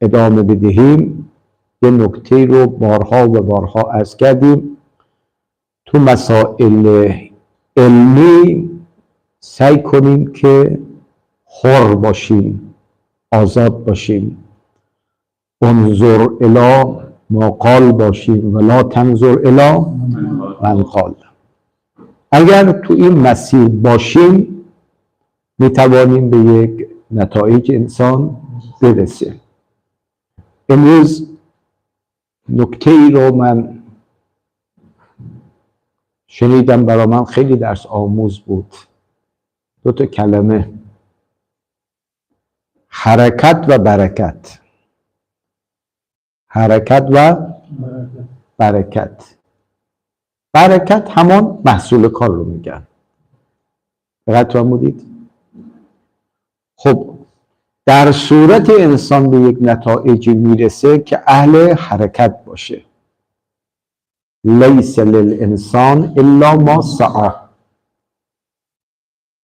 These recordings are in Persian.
ادامه بدهیم یه نکته رو بارها و بارها عرض کردیم. تو مسائل علمی سعی کنیم که حر باشیم، آزاد باشیم. انظر الی ما قال باشیم ولا تنظر الی من قال. اگر تو این مسیر باشیم میتوانیم به یک نتایج انسان برسه. امروز نکته ای رو من شنیدم، برای من خیلی درس آموز بود. دو تا کلمه، حرکت و برکت. حرکت و برکت. برکت همان محصول کار رو میگن. دقت فرمودید؟ خب در صورت انسان به یک نتایجی میرسه که اهل حرکت باشه. لیس للانسان الا ما سعی.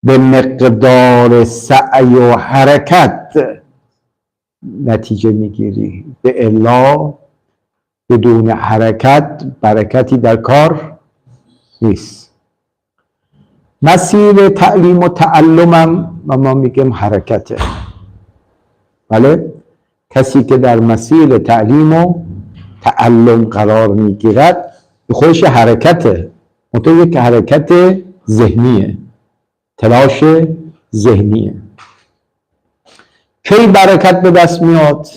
به مقدار سعی و حرکت نتیجه میگیری، به الا بدون حرکت برکتی در کار نیست. مسیر تعلیم و تعلمم و ما میگیم حرکته. بله؟ کسی که در مسیر تعلیم و تعلم قرار میگیرد خودش حرکته، منطقه یک حرکت ذهنیه، تلاش ذهنیه. کی برکت به دست میاد؟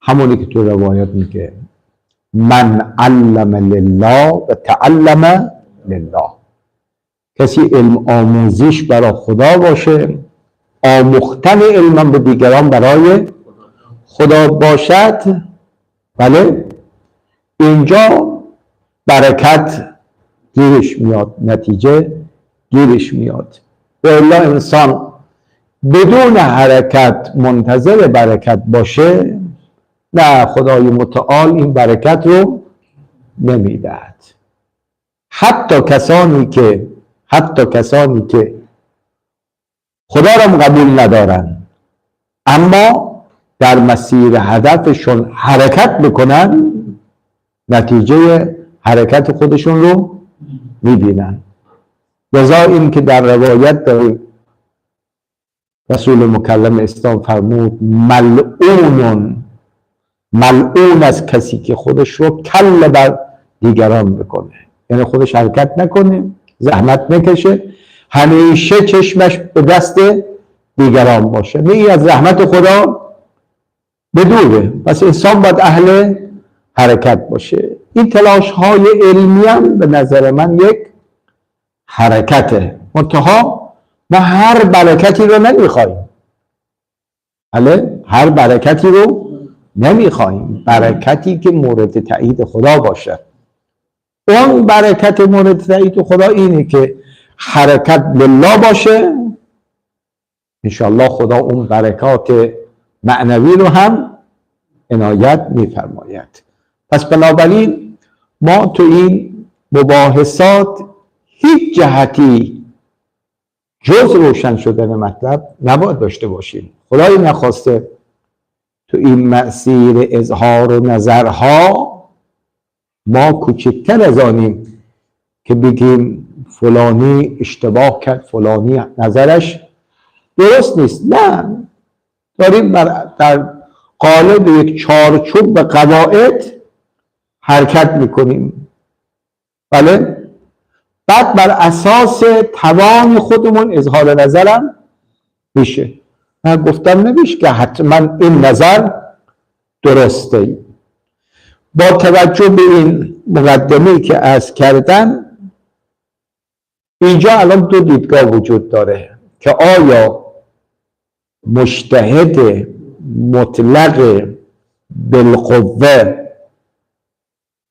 همونی که تو روایت میگه من علم لله و تعلم لله. کسی علم آموزیش برای خدا باشه، آموختن علم به دیگران برای خدا باشد، بله، اینجا برکت گیرش میاد، نتیجه گیرش میاد. و الا انسان بدون حرکت منتظر برکت باشه، نه، خدای متعال این برکت رو نمیدهد. حتی کسانی که خدا رو قبول ندارن اما در مسیر هدفشون حرکت بکنن، نتیجه حرکت خودشون رو میبینن. لذا این که در روایت داریم رسول مکرم اسلام فرمود ملعون از کسی که خودش رو کل بر دیگران بکنه، یعنی خودش حرکت نکنه، زحمت نکشه، همیشه چشمش به دست دیگران باشه، نه از زحمت خدا بدوره. پس انسان باید اهل حرکت باشه. این تلاش های علمی هم به نظر من یک حرکته. منتها ما هر برکتی رو نمیخوایم. بله، هر برکتی رو نمیخوایم. برکتی که مورد تایید خدا باشه. اون برکت مورد تایید خدا اینه که حرکت لله باشه. انشاءالله خدا اون برکات معنوی رو هم عنایت میفرماید. پس بنابراین ما تو این مباحثات هیچ جهتی جز روشن شدن مطلب نباید داشته باشیم. خدای نخواسته تو این مسیر اظهار و نظرها ما کوچکتر از آنیم که بگیم فلانی اشتباه کرد، فلانی نظرش درست نیست. نه، داریم در قالب یک چارچوب قواعد حرکت میکنیم. بله، بعد بر اساس توان خودمون اظهار نظرم میشه. من گفتم نمیشه که حتما این نظر درسته. با توجه به این مقدمه‌ای که عرض کردم، اینجا الان دو دیدگاه وجود داره که آیا مجتهد مطلق بالقوه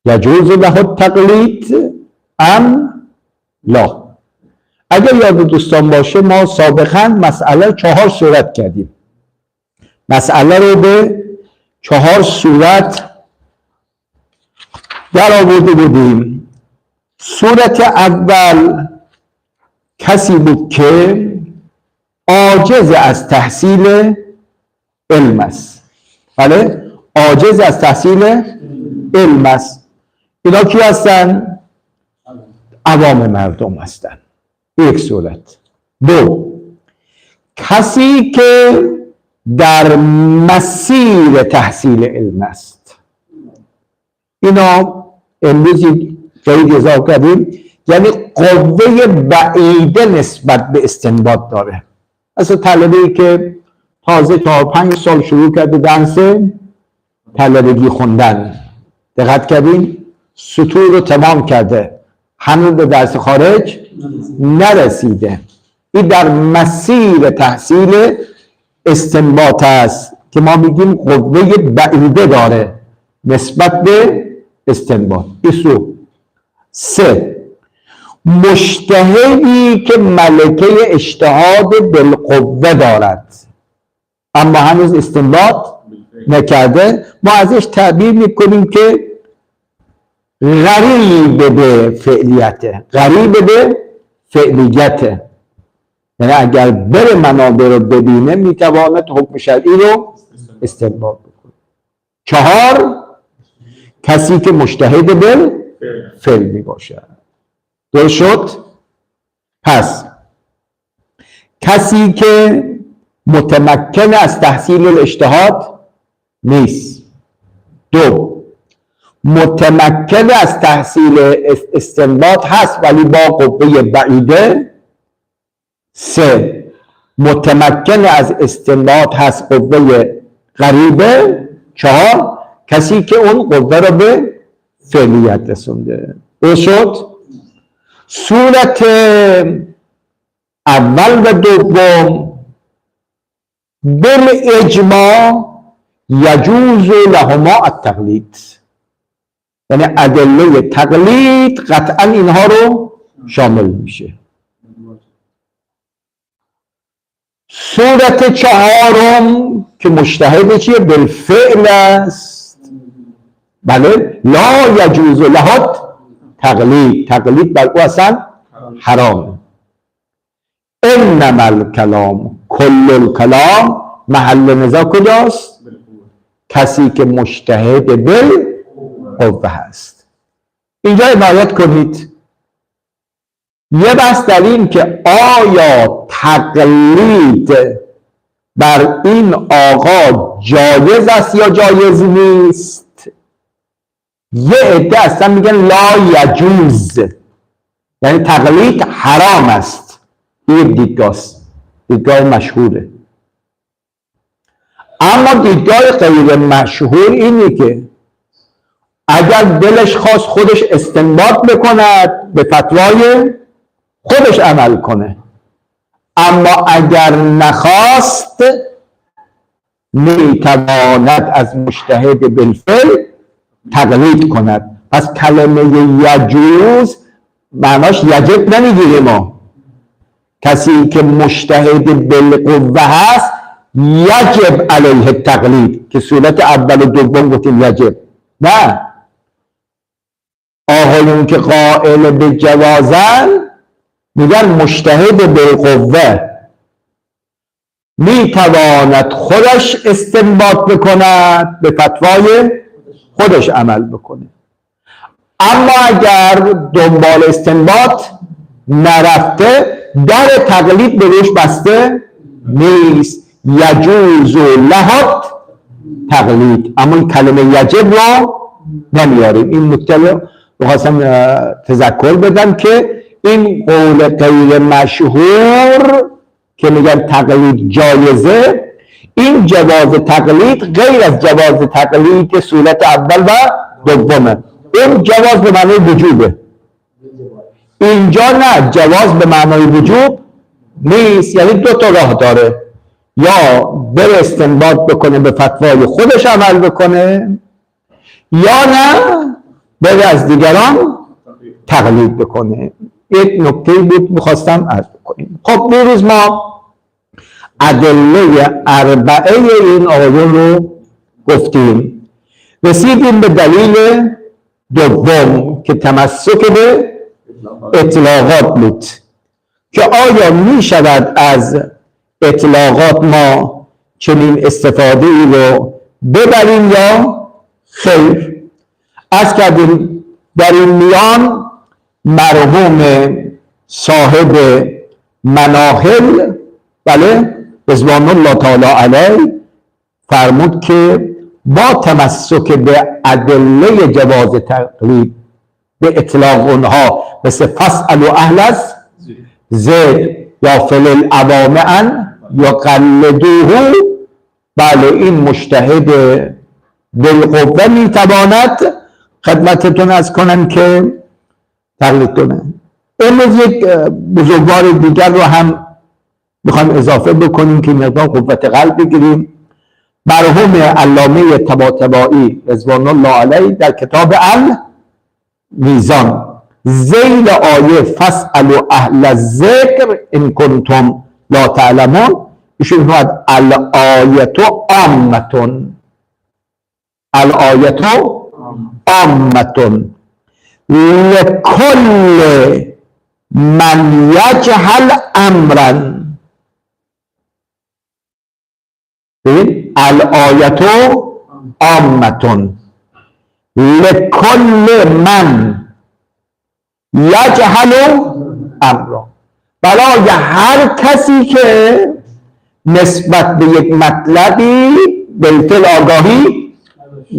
یجوز له التقلید ام لا. اگر یاد دوستان باشه ما سابقا مسئله 4 صورت کردیم. مسئله رو به 4 صورت در آورده بودیم. صورت اول کسی بود که عاجز از تحصیل علم است. بله، عاجز از تحصیل علم است. اینا کی هستن؟ عوام مردم هستن. یک صورت. دو، کسی که در مسیر تحصیل علم است. اینا امروز جدید اضافه کردیم، یعنی قوه بعیده نسبت به استنباط داره. مثل طالبی که تازه 4-5 سال شروع کرده درس طلبگی خوندن، دقت کردین؟ سطور رو تمام کرده، هنوز به درس خارج نرسیده. این در مسیر تحصیل استنباط است که ما میگیم قوه بعیده داره نسبت به استنباط. ایسو. 3، مجتهدی که ملکه اجتهاد بالقوه دارد اما هنوز استنباط نکرده، ما ازش تعبیر میکنیم که غریب به فعلیته، غریب به فعلیته. یعنی اگر بره منابع رو ببینه میتواند حکم شرعی رو استنباط بکنه. 4، کسی که مجتهد بالفعل می باشه. درست شد؟ پس کسی که متمکن از تحصیل الاجتهاد نیست. 2، متمکن از تحصیل استنباط هست ولی با قوه بعیده. 3، متمکن از استنباط هست قوه غریبه. 4، کسی که اون قوه رو به فعلیت رسونده. درست شد؟ صورت اول و دوم بالاجماع یجوز لهما التقلید، یعنی ادله تقلید قطعا اینها رو شامل میشه. صورت چهارم که مجتهد چیه؟ بالفعل است. بله، لا یجوز لها تقلید، تقلید بر او اصلا حرام. انما الکلام کل الکلام، محل نزاع کجاست؟ کسی که مجتهد بالقوه هست. اینجا عنایت کنید، یه بحث در این که آیا تقلید بر این آقا جایز است یا جایز نیست. یه عده اصلا میگن لا یجوز، یعنی تقلید حرام است. این دیدگاست، دیدگاه مشهوره. اما دیدگاه غیر مشهور اینه که اگر دلش خواست خودش استنباط بکند به فتوای خودش عمل کنه، اما اگر نخواست نمیتواند از مجتهد بالفعل تقلید کند. پس کلمه یجوز معناش یجب نمیگیره. ما کسی که مجتهد بالقوه هست یجب علیه تقلید، که صورت اول و دوم گفتیم یجب. نه، آقایون که قائل به جوازن میگن مجتهد بالقوه میتواند خودش استنباط بکند، به فتوای خودش عمل بکنه. اما اگر دنبال استنباط نرفته در تقلید به روش بسته نیست. یجوز لها تقلید، اما این کلمه یجب رو نمیاریم. این نکته رو بخواستم تذکر بدم که این قول غیر مشهور که میگن تقلید جایزه، این جواز تقلید غیر از جواز تقلید صورت اول و دومه. این جواز به معنی وجوبه، اینجا نه، جواز به معنی وجوب نیست. یعنی دو تا راه داره، یا بر استنباط بکنه به فتوای خودش عمل بکنه، یا نه بر از دیگران تقلید بکنه. یک نکته بود میخواستم عرض بکنیم. خب دیروز ما ادله اربعه این آیه رو گفتیم، رسیدیم به دلیل دوم که تمسک به اطلاقات بود، که آیا می شود از اطلاقات ما چنین استفاده ای رو ببریم یا خیر. عرض کردیم در این میان مرحوم صاحب مناهل، بله، رضوان الله تعالی علیه، فرمود که با تمسک به ادله جواز تقلید به اطلاق اونها مثل فاسألوا اهل الذکر یا فل العوامع یقلدوه، بله این مجتهد بالقوه میتواند خدمتتون از کنن که تقلید کنن. امروز یک بزرگوار دیگر رو هم میخوایم اضافه بکنیم که مقدار قوت قلب بگیریم. مرحوم علامه طباطبایی رضوان الله علیه در کتاب المیزان ذیل آیه فاسألوا اهل الذکر ان کنتم لا تعلمون، ایشون میگه الآیت عامة، الآیت عامة لکل من یجهل امرا. ببین الآیت عامة لکل من یجهل امرا، برای هر کسی که نسبت به یک مطلبی بالفعل آگاهی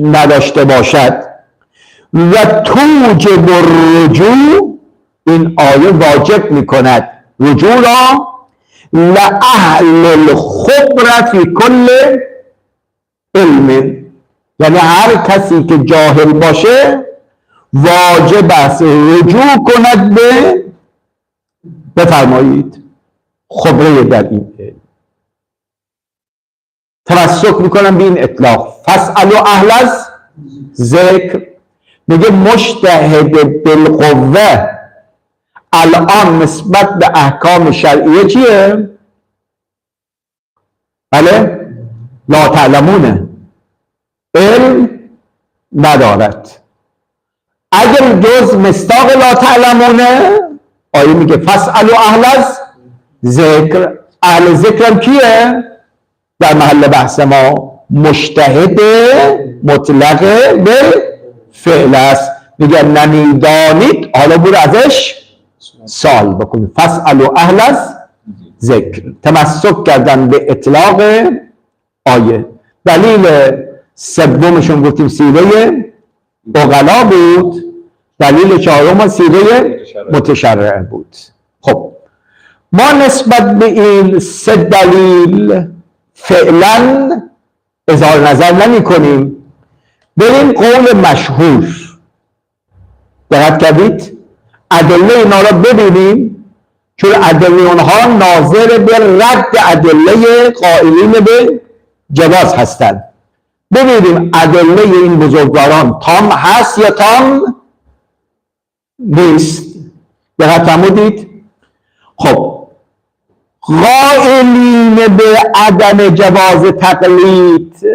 نداشته باشد. و توجب الرجوع، این آیه واجب میکند رجوع را لأهل الخبرة فی کل علم، یعنی هر کسی که جاهل باشه واجب است رجوع کند به، بفرمایید، خبره در این علم. تمسک میکنم به این اطلاق فاسألوا اهل الذکر. میگه مجتهد بالقوه الان نسبت به احکام شرعیه چیه؟ بله؟ لا تعلمونه، علم ندارد. اگر جز مصداق لا تعلمونه آیه میگه فاسألوا اهل الذکر. اهل ذکر کیه؟ در محل بحث ما مجتهد مطلق به فعل است. میگه نمیدانید، حالا برو ازش سوال بکنید. فاسألوا اهل الذکر، تمسک کردن به اطلاق آیه. دلیل سومشون گفتیم سیره عقلا بود، دلیل چهارم سیره متشرع بود. خب ما نسبت به این سه دلیل فعلا اظهار نظر نمی کنیم. بریم قول مشهور، دقت کردید؟ ادله اینا را ببینیم، چون ادله اونها ناظر به رد ادله قائلین به جواز هستند. ببینیم ادله این بزرگواران تام هست یا تام نیست. دقت فرمودید؟ خب قائلین به عدم جواز تقلید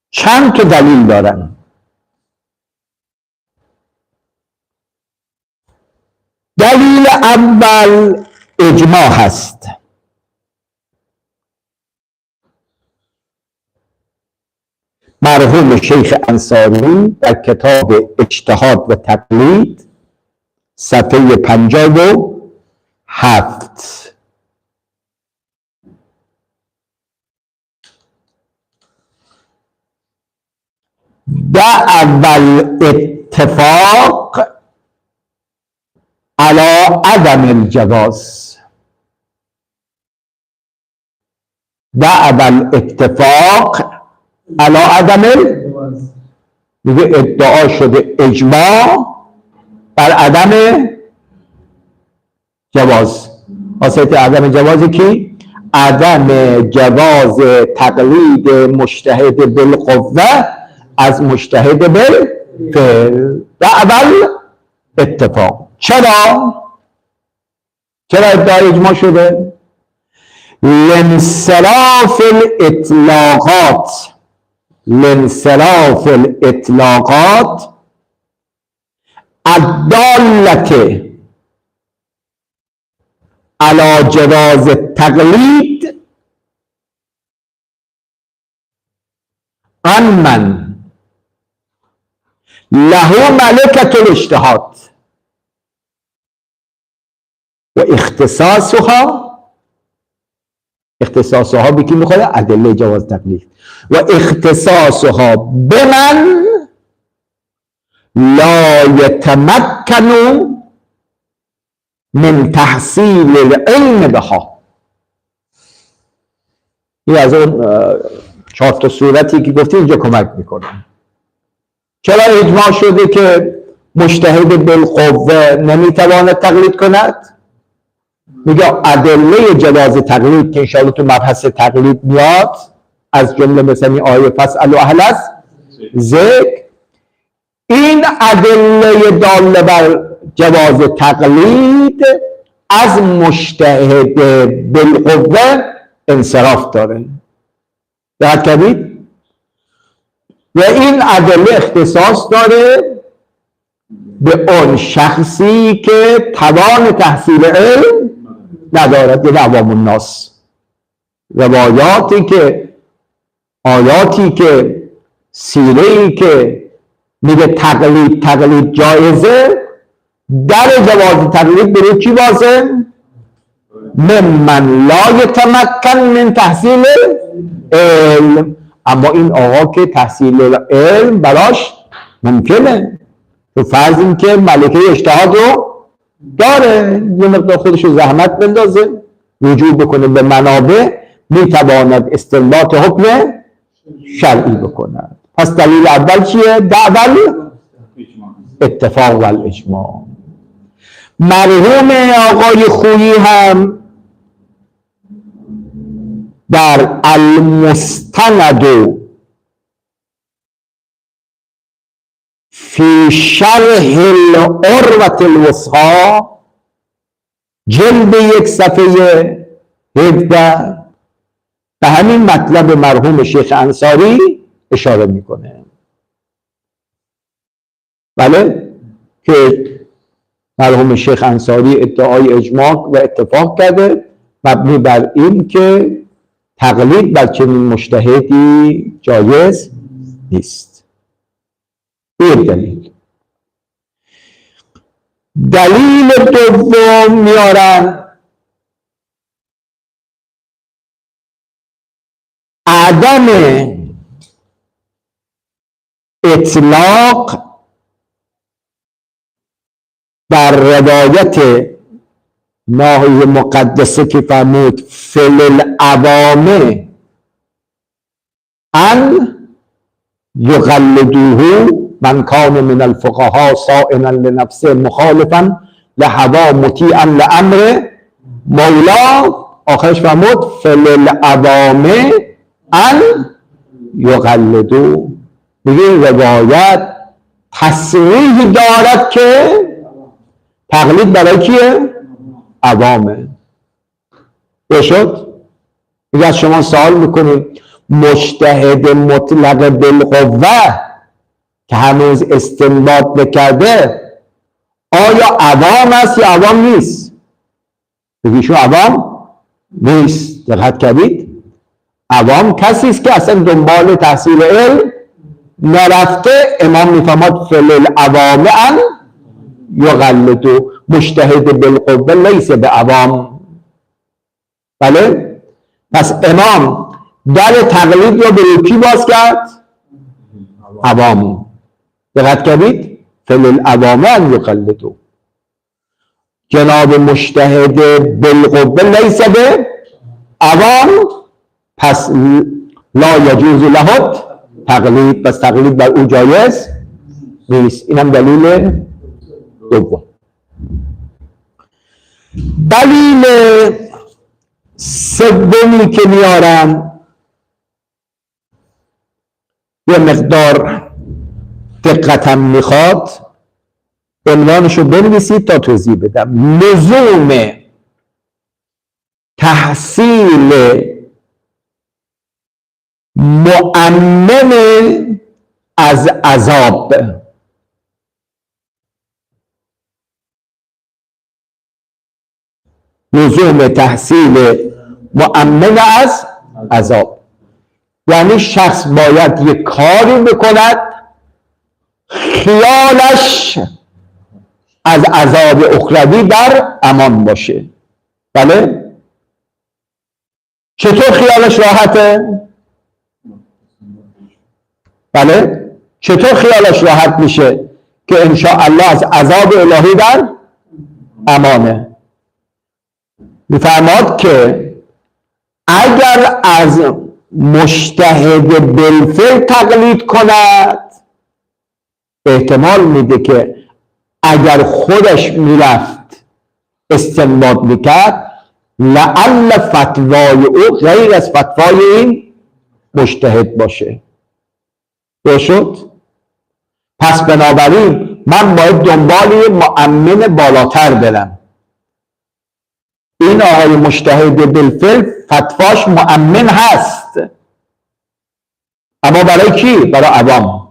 چند تا دلیل دارن. دلیل اول اجماع هست. مرحوم شیخ انصاری در کتاب اجتهاد و تقلید صفحه 57 دعوى الاتفاق على عدم الجواز، دعوى الاتفاق على عدم الجواز، میگه ادعا شده اجماع بر عدم جواز. واسطه عدم جواز کی؟ عدم جواز تقلید مجتهد بالقوه از مجتهد بالفعل. دعوی اتفاق. چرا ادعای اجماع شده؟ لانصراف الاطلاقات الدالة على جواز التقلید من له ملکة الاجتهاد و اختصاصها به کی میخوره؟ ادله جواز تقلید. و اختصاصها به من لا یتمکن من تحصیل العلم بها. این از اون 4 تا صورتی که گفتیم اینجا کمک میکنه. چرا اجماع شده که مجتهد بالقوه نمیتواند تقلید کند؟ میگه ادله جواز تقلید که انشاءالله تو مبحث تقلید میاد، از جمله مثلا این آیه فاسألوا اهل الذکر، این ادله داله بر جواز تقلید از مجتهد بالقوه انصراف داره. دقت کردید؟ و این ادله اختصاص داره به اون شخصی که توان تحصیل علم ندارد، یعنی عوام الناس. روایاتی که، آیاتی که، سیره‌ای که میگه تقلید جایزه، در جواز تقلید برای کی بازه؟ ممن لا یتمکن من تحصیل علم. اما این آقا که تحصیل علم براش ممکنه، تو فرض این که ملکه اجتهاد رو داره، یه مقدار خودش رو زحمت بندازه، رجوع بکنه به منابع، میتواند استنباط حکم شرعی بکند. پس دلیل اول چیه؟ دعوی اتفاق و الاجماع. مرحوم آقای خویی هم در المستند فی شرح العروة الوثقی جلد 1 صفحه 17 به همین مطلب مرحوم شیخ انصاری اشاره میکنه. بله، که مرحوم شیخ انصاری ادعای اجماع و اتفاق کرده مبنی بر این که تقلید بر چنین مجتهدی جایز نیست. این دلیل. دلیل دوم میارن عدم اطلاق بر روایت ناحیه مقدسه که فرمود فل العوامه ان یقلدوه من کان من الفقهاء صائنا لنفسه مخالفا لهوا مطیعا لامر مولا. آخرش فرمود فل العوامه ان یقلدوه. میگه روایت تصریح دارد که تقلید برای کیه؟ عوامه. بشد؟ میگه از شما سوال میکنیم مجتهد مطلق بالقوه که هنوز استنباط نکرده آیا عوام است یا عوام نیست؟ بگیشون عوام نیست. دقت کردید؟ عوام کسی است که اصلا دنبال تحصیل علم نرفته. امام میفرماد فل العوام ان یقلدو. مجتهد بالقوه لیس به عوام. بله؟ پس امام در تقلید رو به کی باز کرد؟ عوام. دقت کردید؟ فل العوام ان یقلدو. جناب مجتهد بالقوه لیس به عوام، پس لا یجوز له تقلید، پس تقلید بر او جایز نیست. اینم دلیل دوم. دلیل سومی که میارم یه مقدار دقتم میخواد، عنوانشو بنویسید تا توضیح بدم. لزوم تحصیل مؤمن از عذاب. لزوم تحصیل مؤمن از عذاب. یعنی شخص باید یک کاری بکند خیالش از عذاب اخروی در امان باشه. بله؟ چطور خیالش راحته؟ بله؟ چطور خیالش راحت میشه که انشاءالله از عذاب الهی در امانه؟ میفرماد که اگر از مجتهد بالفعل تقلید کند، احتمال میده که اگر خودش میرفت استنباط میکرد لعل فتوای او غیر از فتوای این مجتهد باشه. درست شد؟ پس بنابراین من باید دنبال مؤمن بالاتر برم. این آقای مجتهد بالفعل فتواش مؤمن هست، اما برای کی؟ برای عوام.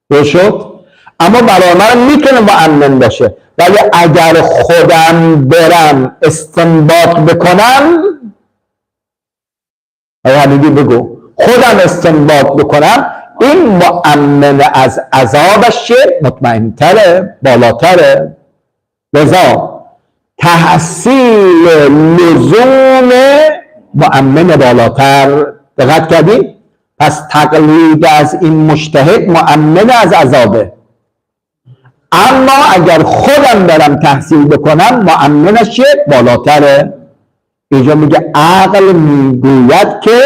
درست شد؟ اما برای من میتونه مؤمن باشه، ولی اگر خودم برم استنباط بکنم، حمیدی بگو، خودم استنباط بکنم، این مؤمن از عذابش مطمئن‌تره، بالاتره. لذا تحصیل لزوم مؤمن بالاتر. دقت کردی؟ پس تقلید از این مجتهد مؤمن از عذابه، اما اگر خودم برم تحصیل بکنم مؤمنش بالاتره. اینجا میگه عقل میگوید که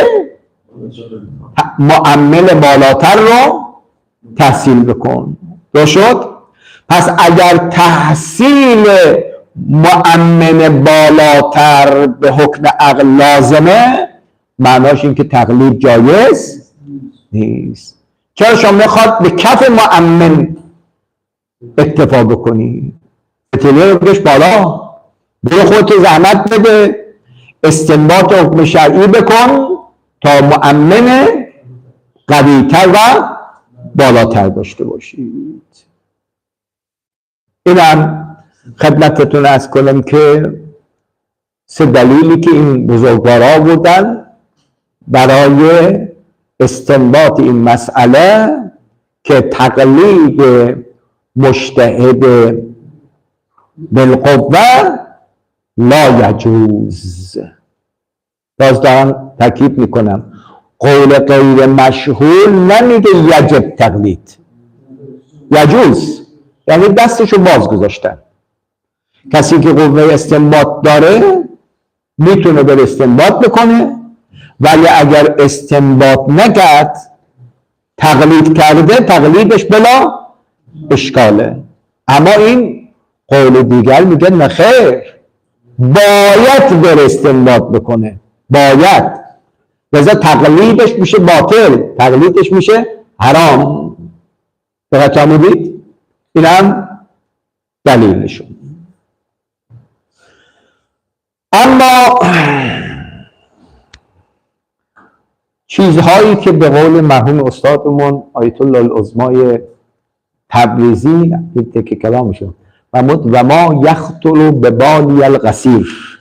مؤمن بالاتر رو تحصیل بکن. درست شد؟ پس اگر تحصیل مؤمن بالاتر به حکم عقل لازمه، معناش این که تقلید جایز نیست. چرا شما میخواد به کف مؤمن اکتفا بکنی؟ فتیله رو بکش بالا، برو خودت زحمت بده، استنباط حکم شرعی بکن تا مؤمن قوی‌تر و بالاتر داشته باشید. اینم خدمتتون عرض کنم که سه دلیلی که این بزرگوارا بودن برای استنباط این مسئله که تقلید مجتهد بالقوه لا یجوز. باز دارم تاکید میکنم، قول غیر مشهور نمیگه یجب تقلید، یجوز، یعنی دستشو باز گذاشتن. کسی که قوه استنباط داره میتونه بر استنباط بکنه، ولی اگر استنباط نکرد تقلید کرده، تقلیدش بلا اشکاله. اما این قول دیگر میگه نخیر، باید بر استنباط بکنه، باید، لذا تقلیدش میشه باطل، تقلیدش میشه حرام. دقت فرمودید؟ این هم دلیلشون. اما چیزهایی که به قول مرحوم استادمون آیت الله العظمای تبریزی این تکه کلامشون فرمود و ما یخطر به بالی القصیر،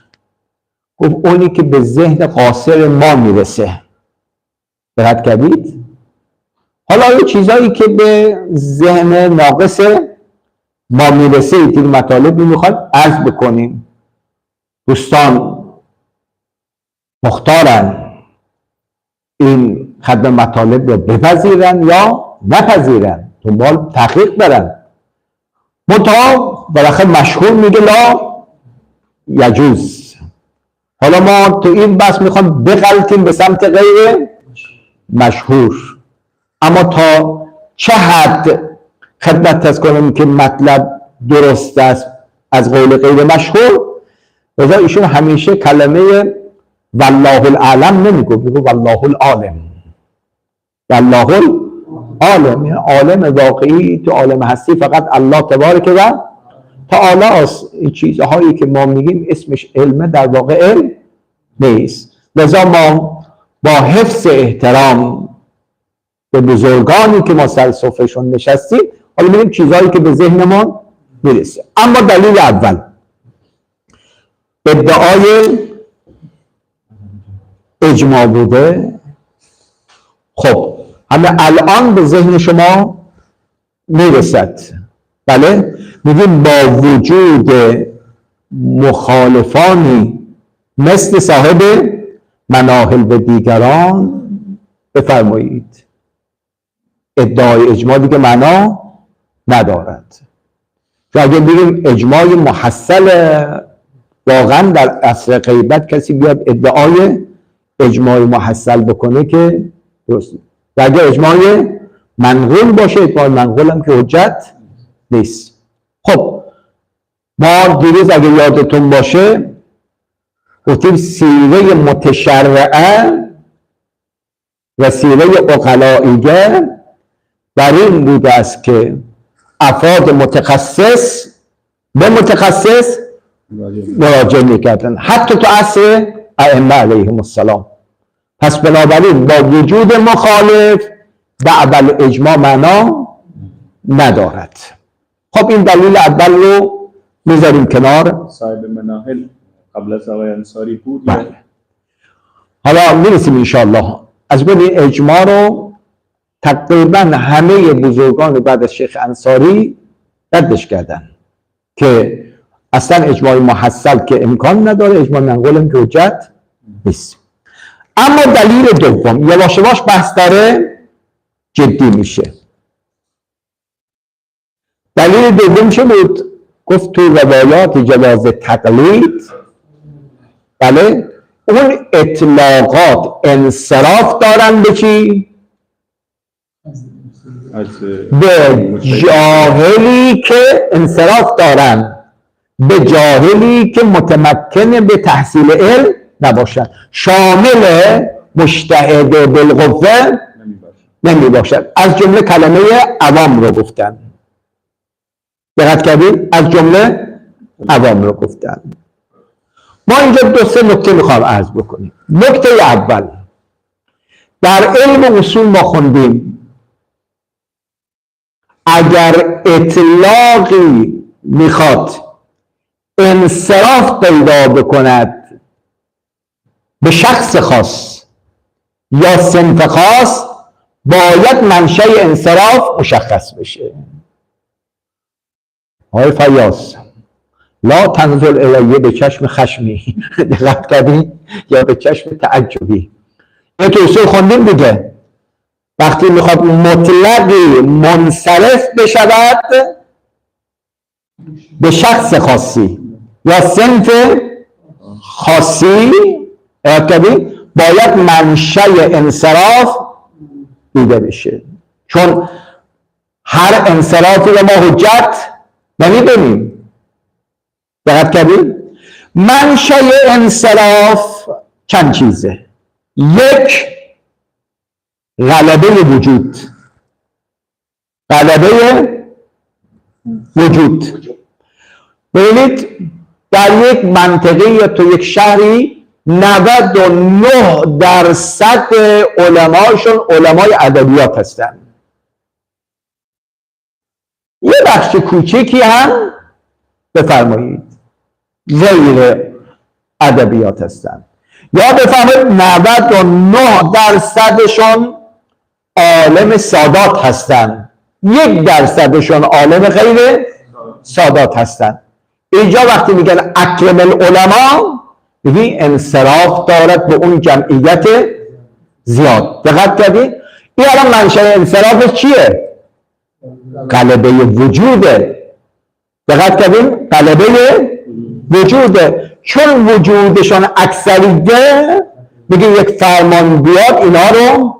گفت اونی که به ذهن قاصر ما میرسه. دقت کردید؟ حالا این چیزهایی که به ذهن ناقص ما میرسه، این مطالب میخواد عرض بکنیم. دوستان مختارن این خدم مطالب رو بپذیرن یا نپذیرن، دنبال تحقیق برن. منتها بالاخره مشهور میگه لا یجوز. حالا ما تو این بحث میخوام بغلطیم به سمت غیر مشهور، اما تا چه حد خدمت تز کنم که مطلب درست است از قول غیر مشهور. لذا ایشون همیشه کلمه والله الاعلم نمیگه، میگه والله العالم. والله العالم یعنی عالم واقعی، تو عالم هستی فقط الله تبارک و تعالی است. این چیزهایی که ما میگیم اسمش علمه، در واقع علم نیست. لذا ما با حفظ احترام به بزرگانی که ما سر صفحشون نشستیم، حالا میگیم چیزهایی که به ذهنمون میرسه. اما دلیل اول ادعای اجماع بوده؟ خب همه الان به ذهن شما میرسد. بله، میگیم با وجود مخالفانی مثل صاحب مناهل به دیگران، بفرمایید ادعای اجماع دیگه معنا ندارد. و اگه بگیم اجماع محصل واقعا در عصر غیبت کسی بیاد ادعای اجماع محصل بکنه که درست، و اگه اجماع منقول باشه، اجماع منقول هم که حجت نیست. خب ما دیروز اگه یادتون باشه گفتیم سیره متشرعه و سیره عقلائیه در این بوده است که افراد متخصص به متخصص مراجعه میکردن، حتی تو عصر ائمه علیهم السلام. پس بنابراین با وجود مخالف بعد اجماع معنا ندارد. خب این دلیل اول رو میذاریم کنار. صاحب مناهل قبل از آقای انصاری بود. بله. حالا میرسیم انشاءالله. از بین اجماع رو تقریبا همه بزرگان بعد از شیخ انصاری ردش کردن که اصلا اجماع محصل که امکان نداره، اجماع منقول هم که حجت نیست. اما دلیل دوم یواش یواش بحث داره جدی میشه. دلیل دوم چه بود؟ گفت تو روایات جواز تقلید، بله، اون اطلاقات انصراف دارن به چی؟ به جاهلی که انصراف دارن، به جاهلی که متمکن به تحصیل علم نباشد، شامل مجتهد بالقوه نمی باشد. از جمله کلمه عوام رو گفتن. دقت کردید؟ از جمله عوام رو گفتن. ما اینجا دو سه نکته میخوام عرض بکنیم. نکته اول، در علم اصول ما خوندیم اگر اطلاقی میخواد انصراف پیدا بکند به شخص خاص یا صنف خاص، باید منشأ انصراف مشخص بشه. آقای فیاض، لا تنظر الیه به چشم خشمی، دقت کردین؟ یا به چشم تعجبی. این تو اصول خوندیم دیگه. وقتی میخواد مطلقی منصرف بشود به شخص خاصی یا صنف خاصی، باید منشأ انصراف دیده بشه. چون هر انصرافی رو ما حجت نمیدونیم. دقت کردید؟ منشأ انصراف چند چیزه. یک، غلبه وجود. غلبه وجود. ببینید در یک منطقه یا تو یک شهری 99% علماشون علمای ادبیات هستن. یه بخش کوچکی هم بفرمایید غیر ادبیات هستن. یا بفرمایید 99%شون عالم سادات هستن، 1% عالم غیر سادات هستن. اینجا وقتی میگن اکرم العلماء، میگی انصراف دارد به اون جمعیت زیاد. دقت کردید؟ این الان منشأ انصراف چیه؟ غلبه وجوده. دقت کردید؟ غلبه وجوده. چون وجودشان اکثریه، میگه یک فرمان بیاد اینا رو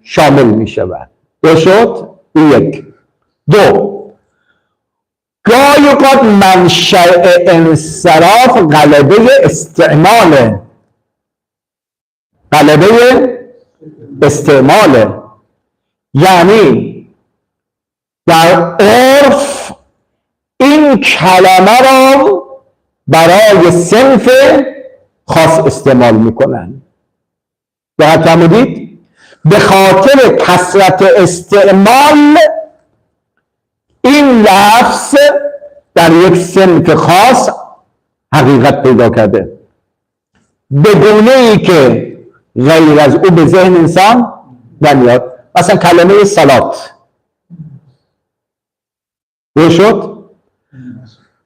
شامل میشود. شد؟ یک. دو، گاهی اوقات منشأ انصراف غلبه استعماله. غلبه استعماله یعنی در عرف این کلمه رو برای صنف خاص استعمال میکنن. دقت فرمودید؟ به خاطر کثرت استعمال این لفظ در یک صنف خاص حقیقت پیدا کرده، به گونه ای که غیر از او به ذهن انسان نمیاد. مثلا کلمه صلات رو شد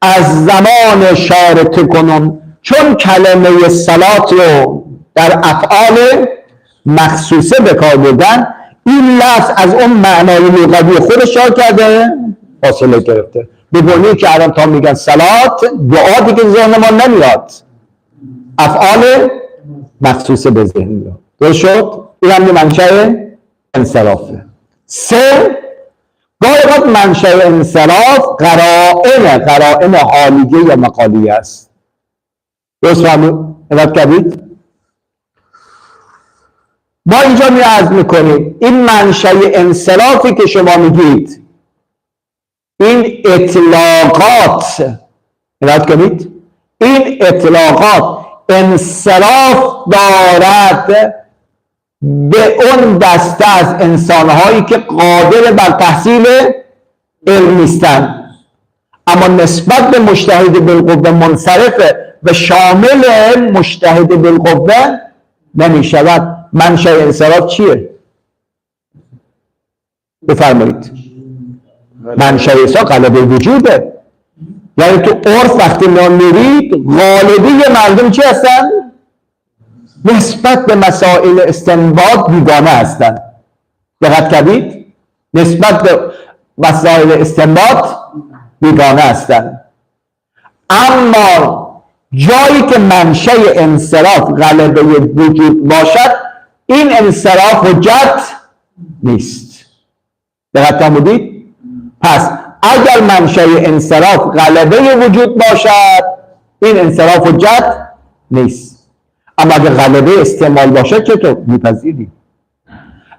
از زمان شارط کنون، چون کلمه صلات رو در افعال مخصوصه به کار بردن، این لفظ از اون معنای لغوی خودش را کرده فاصله گرفته. بگونی که الان تا میگن صلات، دعا دیگه ذهن ما نمیاد، افعال مخصوصه به ذهن میاد. درست شد؟ این هم منشأ انصرافه. سه، گاهی وقت منشأ انصراف قرائن حالیه یا مقالیه است. درست فهمید کردید؟ ما اینجا عرض میکنیم این منشأ انصرافی که شما میگید، این اطلاقات کنید، این اطلاقات انصراف دارد به اون دسته از انسانهایی که قادر بر تحصیل علم نیستند، اما نسبت به مجتهد بالقوه منصرفه و شامل مجتهد بالقوه نمی شود. منشأ انصراف چیه؟ بفرمایید. منشأ انصراف غلبه وجوده. یعنی تو عرف وقتی ما میرید غالبی مردم چی هستن؟ نسبت به مسائل استنباط بیگانه هستند. دقت کردید؟ نسبت به مسائل استنباط بیگانه هستند. اما جایی که منشأ انصراف غلبه وجود باشد، این انصراف حجت نیست. دقت فرمودید؟ پس اگر منشأ انصراف غلبه وجود باشد، این انصراف حجت نیست. اما اگر غلبه استعمال باشه چطور؟ میپذیریم.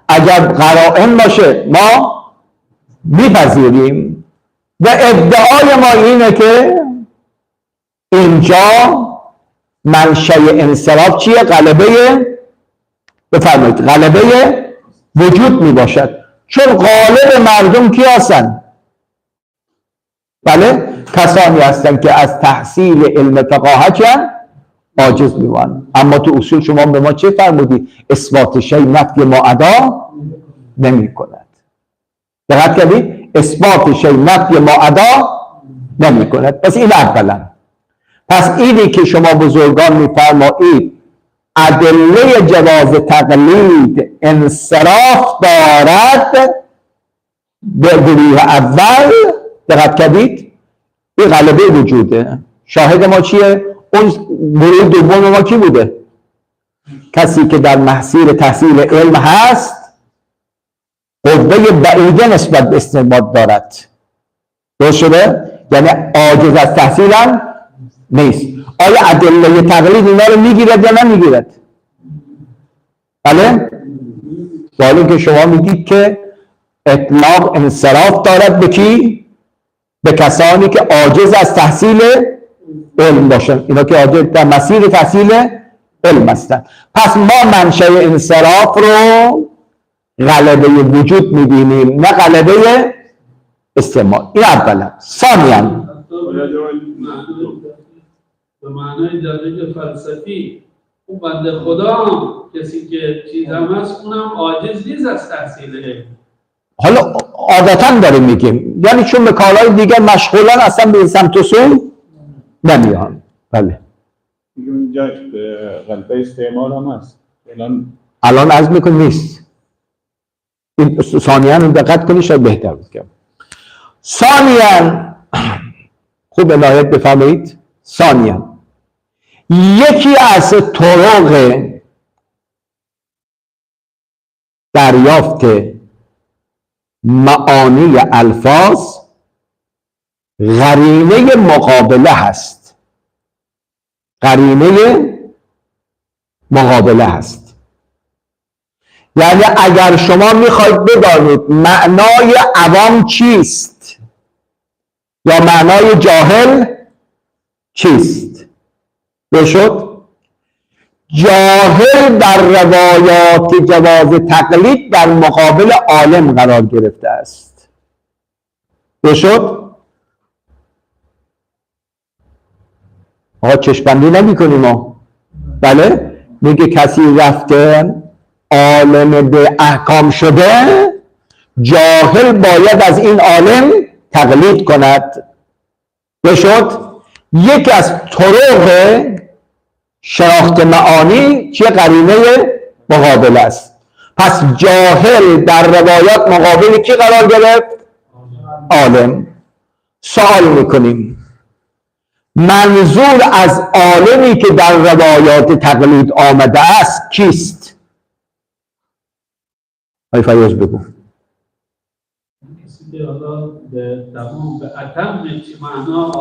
اگر قرائن باشه ما میپذیریم و ادعای ما اینه که اینجا منشأ انصراف چیه؟ غلبه، بفرمایید، غلبه وجود میباشد. چون غالب مردم کی هستن؟ بله، کسانی هستن که از تحصیل علم فقاهت عاجز میمانند. اما تو اصول شما به ما چه فرمودید؟ اثبات شیء نفی ما ادا نمی کند. دقت کردید؟ اثبات شیء نفی ما ادا نمی کند. پس این اولا. پس اینی که شما بزرگان میفرمایید ادله جواز تقلید انصراف دارد به گروه اول، دقت کردید؟ این غلبه وجوده. شاهد ما چیه؟ اون گروه دوم ما کی بوده؟ کسی که در محصول تحصیل علم هست، قوه بعیده نسبت به استنباط دارد. درست شده؟ یعنی عاجز از تحصیل هم نیست. آیا ادله تقلید اینا رو میگیرد یا نمیگیرد؟ بله؟ سوالی که شما میگید که اطلاق انصراف دارد به کی؟ به کسانی که عاجز از تحصیل علم باشن. اینا که عاجز در مسیر تحصیل علم هستن. پس ما منشأ انصراف رو غلبه وجود میبینیم، نه غلبه استعمال. این اولا. ثانیاً به معنای دقیق فلسفی، اون بنده خدا هم کسی که چیز هم هست اونم عاجز نیست از تحصیل علم. حالا عادتاً داریم میگیم، یعنی چون به کارهای دیگر مشغولن اصلا به این سمت و سو نمیان. بله. اونجا غلبه استعمال هم هست. الان عرض میکن نیست. این ثانیاً دقت کنی شاید بهتر بود. ثانیاً خوب عنایت بفرمایید. ثانیاً یکی از طرق دریافت معانی الفاظ قرینه مقابله هست. قرینه مقابله هست. یعنی اگر شما میخواید بدانید معنای عوام چیست یا معنای جاهل چیست، بشد جاهل در روایات جواز تقلید در مقابل عالم قرار گرفته است. بشد آقا چشم‌بندی نمی کنیم ما. بله، میگه کسی رفته عالم به احکام شده، جاهل باید از این عالم تقلید کند. بشد یکی از طرق شناخت معانی چه؟ قرینه مقابل است. پس جاهل در روایات مقابل کی قرار گرفت؟ عالم. سوال میکنیم منظور از عالمی که در روایات تقلید آمده است کیست؟ آی فیاض بگو.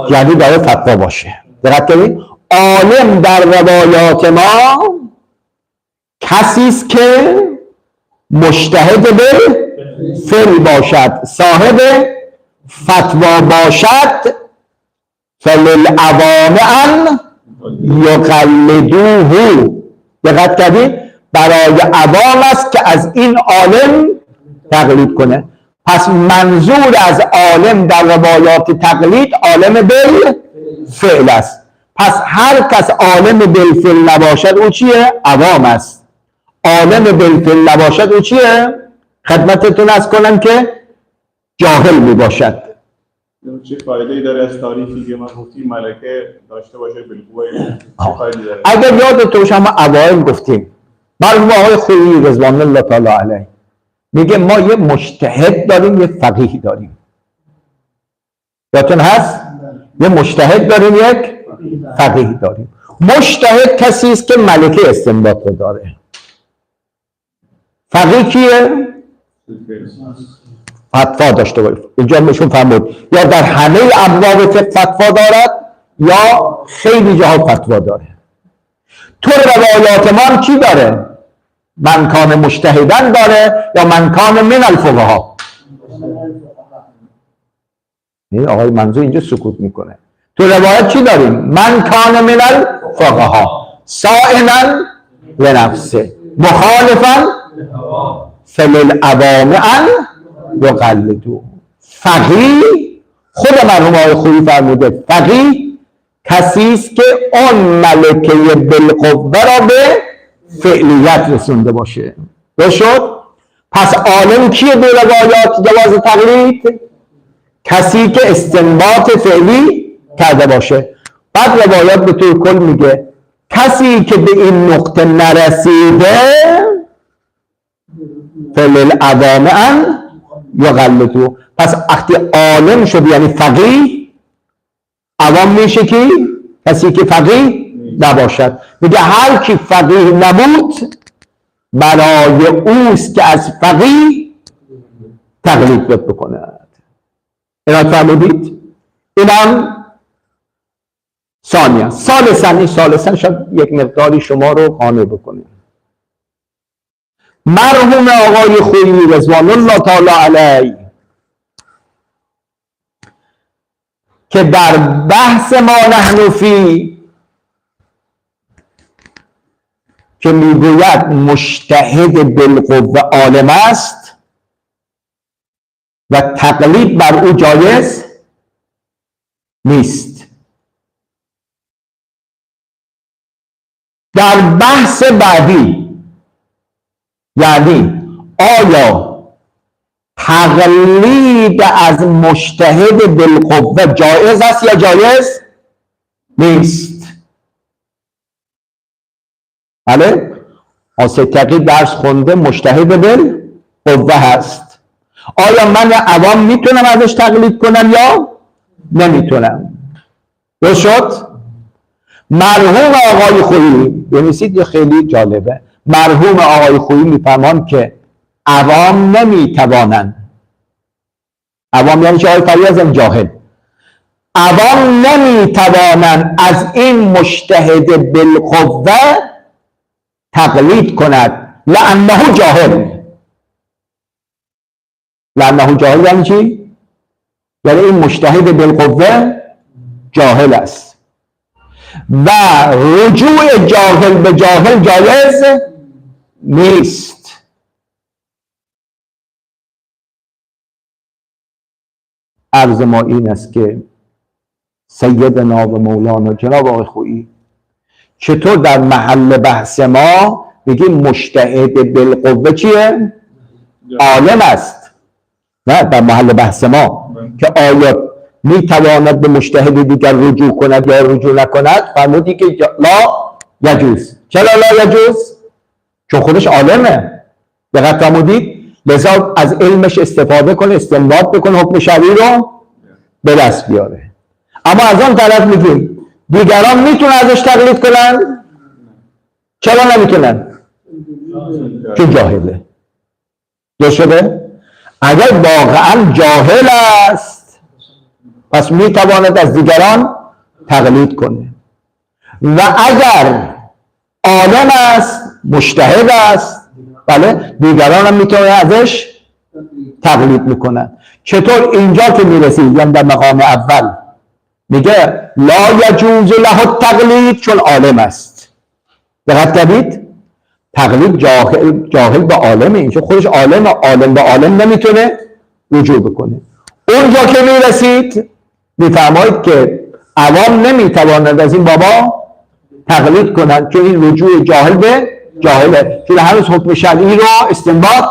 یعنی داره فتوا باشه. دقت کنید، عالم در روایات ما کسی است که مجتهد به فعل باشد، صاحب فتوا باشد، فللعوام ان یقلدوه. دقت کردید، برای عوام است که از این عالم تقلید کنه. پس منظور از عالم در روایات تقلید عالم بالفعل است. پس هر کس عالم بالفعل نباشد او چیه؟ عوام است. عالم بالفعل نباشد او چیه؟ خدمتتون از کنم که جاهل می باشد. چه فایده‌ای داره از تاریخی که من گفتیم ملکه داشته باشه بالقوه؟ چه فایده‌ای داره؟ اگر یادتون باشه ما اوایل گفتیم مرحوم آقای خویی رضوان الله تعالی علیه میگه ما یه مجتهد داریم، یه فقیه داریم. یادتون هست؟ یه مجتهد داریم، یک فقیه داریم. مجتهد کسی است که ملکه استنباط رو داره. فقیه کیه؟ فتوا داشته باشه. اینجا میشون فرمود یا در همه ابواب فتوا دارد یا خیلی جاها فتوا داره. تو روایات ما کی داره؟ من کان مجتهدن داره یا من کان من الفقها؟ این آقای منظور اینجا سکوت میکنه. تو روایت چی داریم؟ من کان من الفقها سائلا لنفسه مخالفا فللعوام ان یقلدوه. فقیه خود مرحوم آقای خویی فرموده فقیه کسی است که اون ملکه بالقوه را به فعلیت رسونده باشه. بشد؟ پس عالم کیه به روایات جواز تقلید؟ کسی که استنباط فعلی کرده باشه. بعد روایات به طور کل میگه کسی که به این نقطه نرسیده فللعوام ان یقلدوه. پس وقتی عالم شد یعنی فقیه، عوام میشه کی؟ کسی که فقیه نباشد. میگه هر کی فقیه نبود برای اوست که از فقیه تقلید بکند. اینا فرمودید؟ اینم ثانیه. ثالثاً شاید یک مقداری شما رو قانع بکنیم. مرحوم آقای خویی رضوان الله تعالی علیه که در بحث ما نحن فی که میگوید مجتهد بالقوه عالم است و تقلید بر او جایز نیست. در بحث بعدی یعنی آیا تقلید از مجتهد بالقوه جایز است یا جایز نیست؟ بله؟ آسه تقلید درس خونده مجتهد بالقوه هست. آیا من عوام میتونم ازش تقلید کنم یا نمیتونم؟ درست شد؟ مرحوم آقای خویی بنویسید، یه خیلی جالبه. مرحوم آقای خویی میفرمان که عوام نمیتوانند، عوام یعنی چه؟ آقای فریاض جاهل، عوام نمیتوانند از این مجتهد بالقوه تقلید کند لانه جاهل. لانه جاهل یعنی چی؟ یعنی این مجتهد بالقوه جاهل است و رجوع جاهل به جاهل جایز نیست. عرض ما این است که سیدنا و مولانا جناب آقای خویی چطور در محل بحث ما میگیم مجتهد بالقوه چیه؟ عالم است. نه در محل بحث ما که آیا میتواند به مجتهد دیگر رجوع کند یا رجوع نکند، فرمودی که لا یجوز. چرا لا یجوز؟ چون خودش عالمه. دقت فرمودید؟ لذا از علمش استفاده کنه، استنباط بکنه، حکم شرعی رو به دست بیاره. اما از آن طرف میگیم دیگران میتونن ازش تقلید کنن؟ چرا نمیتونن؟ چون جاهله. درست شده؟ اگر واقعا جاهل است پس میتواند از دیگران تقلید کنه، و اگر عالم است، مجتهد است، بله، دیگران هم میتونن ازش تقلید میکنن. چطور اینجا که میرسید، یعنی در مقام اول میگه لا یجوز له التقلید چون عالم است. دقت کردید؟ تقلید جاهل به عالمه، اینجا خودش عالم به عالم نمیتونه رجوع بکنه. اونجا که میرسید میفرمایید که عوام نمیتوانند از این بابا تقلید کنند چون این رجوع جاهل به جاهله، چون هنوز حکم شرعی رو استنباط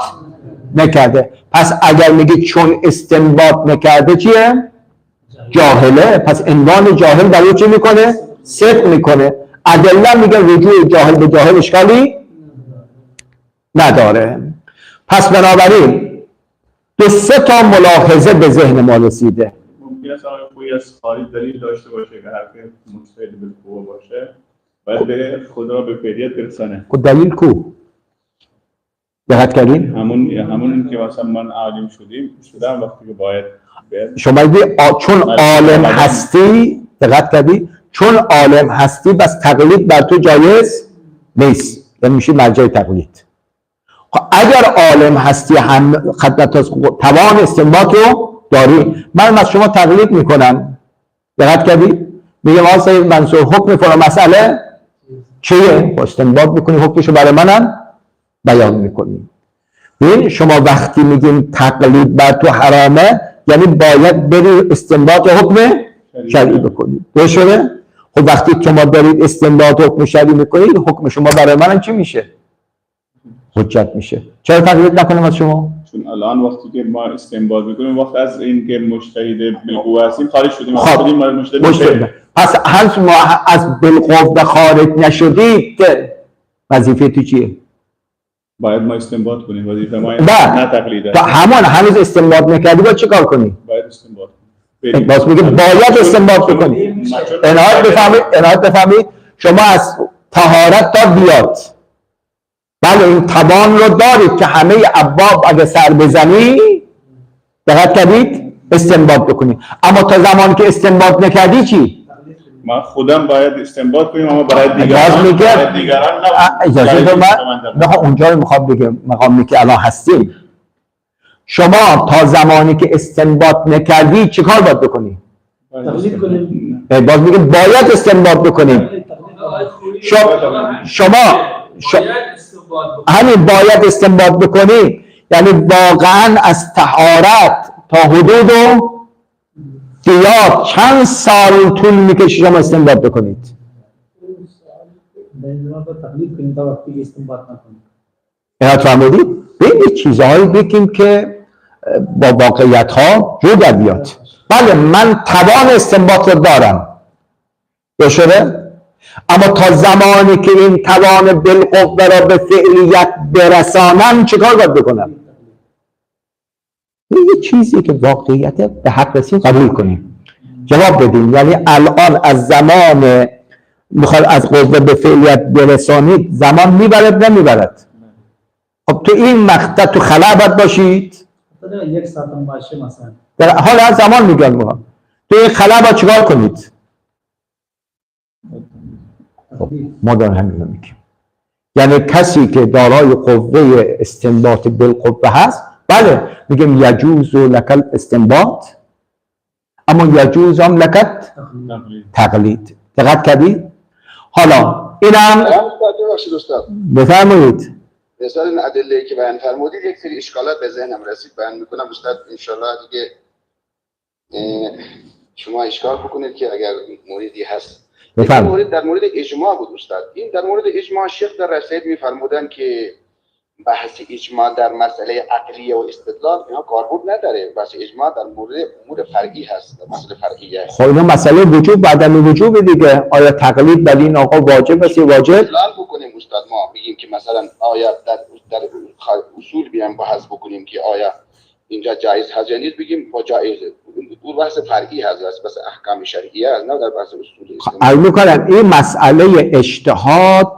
نکرده. پس اگر میگید چون استنباط نکرده چیه؟ جاهله، پس عنوان جاهل برای چی میکنه؟ صدق میکنه. ادله میگه رجوع جاهل به جاهل اشکالی نداره. پس بنابراین دو سه تا ملاحظه به ذهن ما رسیده. ممکن است آقای خویی از خارج دلیل داشته باشه که حرف مجتهد بالقوه باشه، باید بره خدا را به فعلیت برسانه. خود دلیل کو؟ دقت کردین؟ همون که مثلا من عالم شدم وقتی که باید شما چون عالم هستی، دقت کردی؟ چون عالم هستی بس تقلید بر تو جایز نیست، یعنی میشه مرجع تقلید. اگر عالم هستی هم خدمت توان استنباط رو داری، من از شما تقلید میکنم، دقت کردی؟ میگم آقا سید منصور حکم فلان مسئله چیه؟ استنباط میکنی، حکمشو برای منم بیان میکنی. ببین شما وقتی میگیم تقلید بر تو حرامه، یعنی باید بری استنباط حکم شرعی بکنی. درست شده؟ خب وقتی شما دارید استنباط حکم شرعی میکنید، حکم شما برای منم چی میشه؟ حجت میشه. چرا تقلید نکنم از شما؟ چون الان وقتی که ما استنباط میکنیم، وقت از این که مجتهد بالقوه هستیم خارج شدیم. خب مجتهد. پس هنوز ما از بالقوه خارج نشدید، وظیفه تو چیه؟ باید ما استنباط کنیم. وظیفه ما نه تقلید. همون هنوز استنباط نکردی باید چه کار کنی؟ باید استنباط کنیم. باز میگه باید استنباط بکنی. عنایت بفهمید شما از طهارت تا بیاد، بله این توان رو دارید که همه ابواب اگه سر بزنی، دقت کردید، استنباط بکنی. اما تا زمانی که استنباط نکردی چی؟ ما خودم باید استنباط کنیم، اما برای دیگران اجازه دو من اونجا رو میخوام بگم، مقامی که الان هستیم. شما تا زمانی که استنباط نکردی چه کار باید بکنی؟ باز میگه باید استنباط بکنیم. شما همین باید استنباط بکنی، یعنی واقعا از طهارت تا حدود و دیات چند سال طول میکشه شما استنباط بکنید؟ اینات فهمیدید؟ ببینید چیزهایی بگیم که با واقعیت ها رو در بیاد. بله من توان استنباط رو دارم، شده؟ اما تا زمانی که این توان بالقوه را به فعلیت برسانم چه کار باید بکنم؟ یه چیزی که واقعیت به حق رسید قبول کنیم، جواب بدیم. یعنی الان از زمان میخواد از قوه به فعلیت برسانید، زمان میبرد نمیبرد؟ خب تو این مقطع تو خلا باید باشید، یک ساعت هم باشه مثلا. در حال از زمان میگم تو این خلا باید چیکار کنید؟ ما داریم همین رو میگیم. یعنی کسی که دارای قوه استنباط بالقوه هست، بله میگم یجوز لک استنباط، اما یجوز هم لک تقلید. دقت کردید؟ حالا اینم بفرمایید. مثلا این ادله‌ای که بیان فرمودید یک سری اشکالات به ذهنم رسید، بیان میکنم استاد ان شاءالله دیگه شما اشکال بکنید که اگر موردی هست. بفرمایید. مورد در مورد اجماع بود استاد. این در مورد اجماع شیخ در رسائل میفرمودن که بحث اجماع در مسئله عقلیه و استدلال اینا کاربرد نداره. بحث اجماع در مورد امور فرعی هست، در مسئله فرعیه. خب اینا مسئله وجوب عدم وجوب دیگه. آیا تقلید بر این آقا واجب است یا واجب؟ استدلال بکنیم استاد، ما میگیم که مثلا آیا در اصول بیایم بحث بکنیم که آیا اینجا جایز هست یا نیست، بگیم با جایزه. اون بحث فرعی هست، بس احکام شرعیه است، نه در بحث اصول اسلام. عرض می‌کنم این مسئله اجتهاد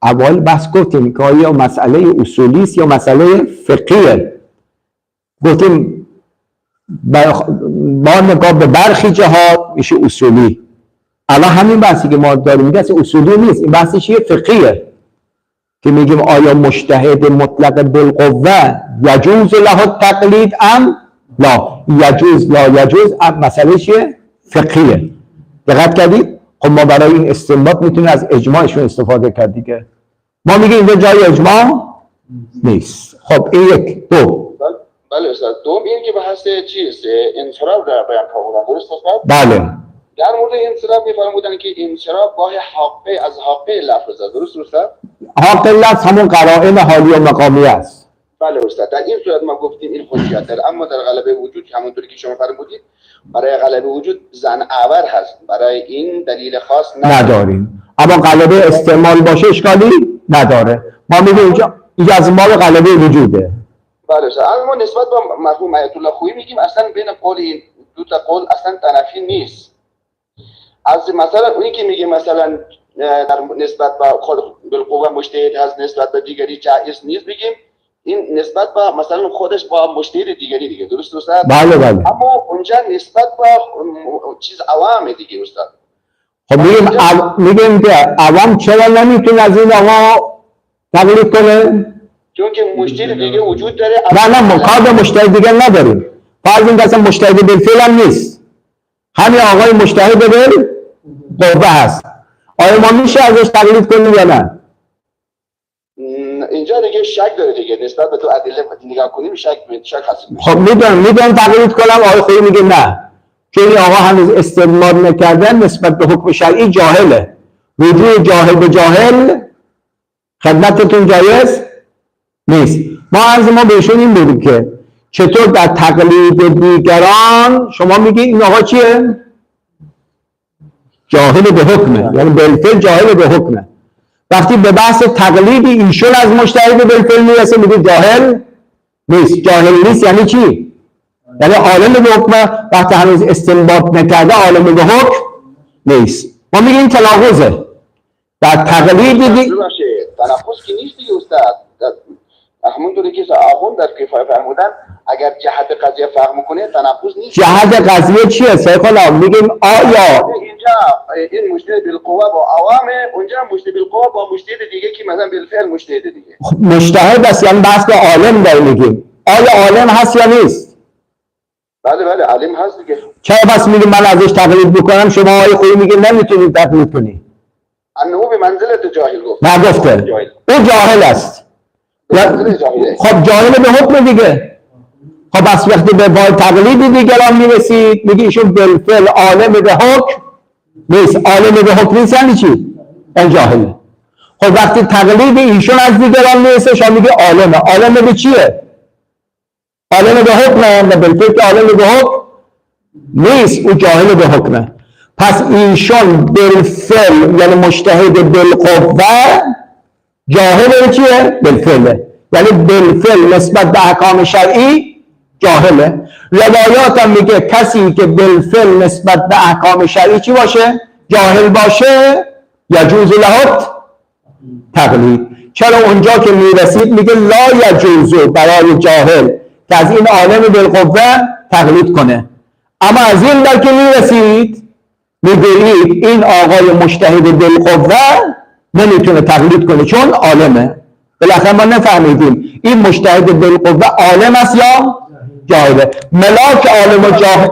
اول بحث گفتیم که آیا مسئله اصولی است یا مسئله فقهیه. گفتیم با نگاه به برخی جهات میشه اصولی. الان همین بحثی که ما داریم میگه اصولی نیست، این بحث چیه؟ فقهیه که میگیم آیا مجتهد مطلق بالقوه یجوز له التقلید ام لا یجوز لا یجوز. مسئله چیه؟ فقهیه. دقت کردید؟ خب ما برای این استنباط میتونیم از اجماعشون استفاده کرد دیگه. ما میگیم اینجا جای اجماع نیست. خب این یک. دو، بله استاد. دوم این که بحث چیست؟ انصراف در بیان فرمودن، درست استاد؟ بله. در مورد انصراف میفرمودن که انصراف با حقه از حقه لفظ است، درست استاد؟ حق لفظ همون قرائن حالی و مقامی است. بله استاد. در این صورت ما گفتیم این خصوصیت داره، اما در غلبه وجود همونطوری که شما فرمودید برای غلبه وجود زن آور هست، برای این دلیل خاص نداریم. اما غلبه استعمال باشه اشکالی نداره. ما میگیم اینجا از ما غلبه وجوده. بله استاد. اما نسبت به مرحوم آیت الله خویی میگیم اصلا بین قول این دو تا قول اصلا تنافی نیست. از مثلا اونی که میگه مثلا در نسبت به خود بالقوه مجتهد هست، نسبت به دیگری جایز نیست، بگیم این نسبت به مثلا خودش با مجتهد دیگری دیگه، درست استاد؟ بله بله. اما اونجا نسبت به چیز عوام دیگه استاد. خب میگیم که عوام چرا نمیتونه از این آقا تقلید کنه؟ چون که مجتهد دیگه وجود داره. نه کار به مجتهد دیگه نداریم. فرض این که اصلا مجتهد بالفعل هم نیست، همین آقای مجتهد بالقوه هست، آیا ما میشه ازش تقلید کنیم یا نه؟ اینجا دیگه شک داره دیگه، نسبت به تو ادله نگاه کنیم شک هست. خب میدونم تقلید کنم. آقای خویی میگه نه، چون این آقا هنوز استدلال نکردن نسبت به حکم شرعی جاهله. رجوع جاهل به جاهل خدمتتون جایز نیست. ما بهشون این بودیم که چطور در تقلید دیگران شما میگی این آقا چیه؟ جاهل به حکمه، یعنی بالفعل جاهل به حکمه. وقتی به بحث تقلید ایشون از مجتهد بالفعل میرسه میگه جاهل نیست. جاهل نیست یعنی چی؟ یعنی عالم به حکمه، وقتی هنوز استنباط نکرده عالم به حکم نیست. ما میگیم این تناقضه در تقلید تناقض که نیست دیگه استاد. همونطوری که آخوند در کفایه فرمودن اگر جهت قضیه فهم کنه تناقض نیست. جهت قضیه چیه؟ سیخالا میگیم آیا اینجا این مجتهد بالقوه با عوامه، اونجا مجتهد بالقوه با مجتهد دیگه که مثلا بالفعل مجتهد دیگه. مجتهد است، یعنی بحث به عالم داره میگیم. آیا عالم هست یا نیست؟ بله عالم هست دیگه. چرا بس میگیم من ازش تقلید بکنم؟ شما آقای خویی میگه نمیتونید تقلید کنی. انه به منزلت جاهل گفت. نگفته. او جاهل است. خب جاهل به حکم دیگه. خب بس وقتی به وای تقلید دیگران میرسید میگی ایشون بالفعل عالم به حکم نیست. عالم به حکم نیست یعنی چی؟ این جاهله. خب وقتی تقلید ایشون از دیگران میرسه شما میگی عالمه. عالم به چیه؟ عالم به حکمه، نه بالفعل که عالم به حکم نیست، او جاهل به حکمه. پس ایشون بالفعل یعنی مجتهد بالقوه جاهل چیه؟ بالفعله، یعنی بالفعل نسبت به احکام شرعی جاهله. روایات هم میگه کسی که بالفعل نسبت به احکام شرعی چی باشه؟ جاهل باشه یجوز له تقلید. چرا اونجا که میرسید میگه لا یجوز برای جاهل که از این عالم بالقوه تقلید کنه، اما از این در که میرسید میگویید این آقای مجتهد بالقوه نمیتونه تقلید کنه چون عالمه. بالاخره ما نفهمیدیم این مجتهد بالقوه عالم است یا جاهله. ملاک عالم و جاهل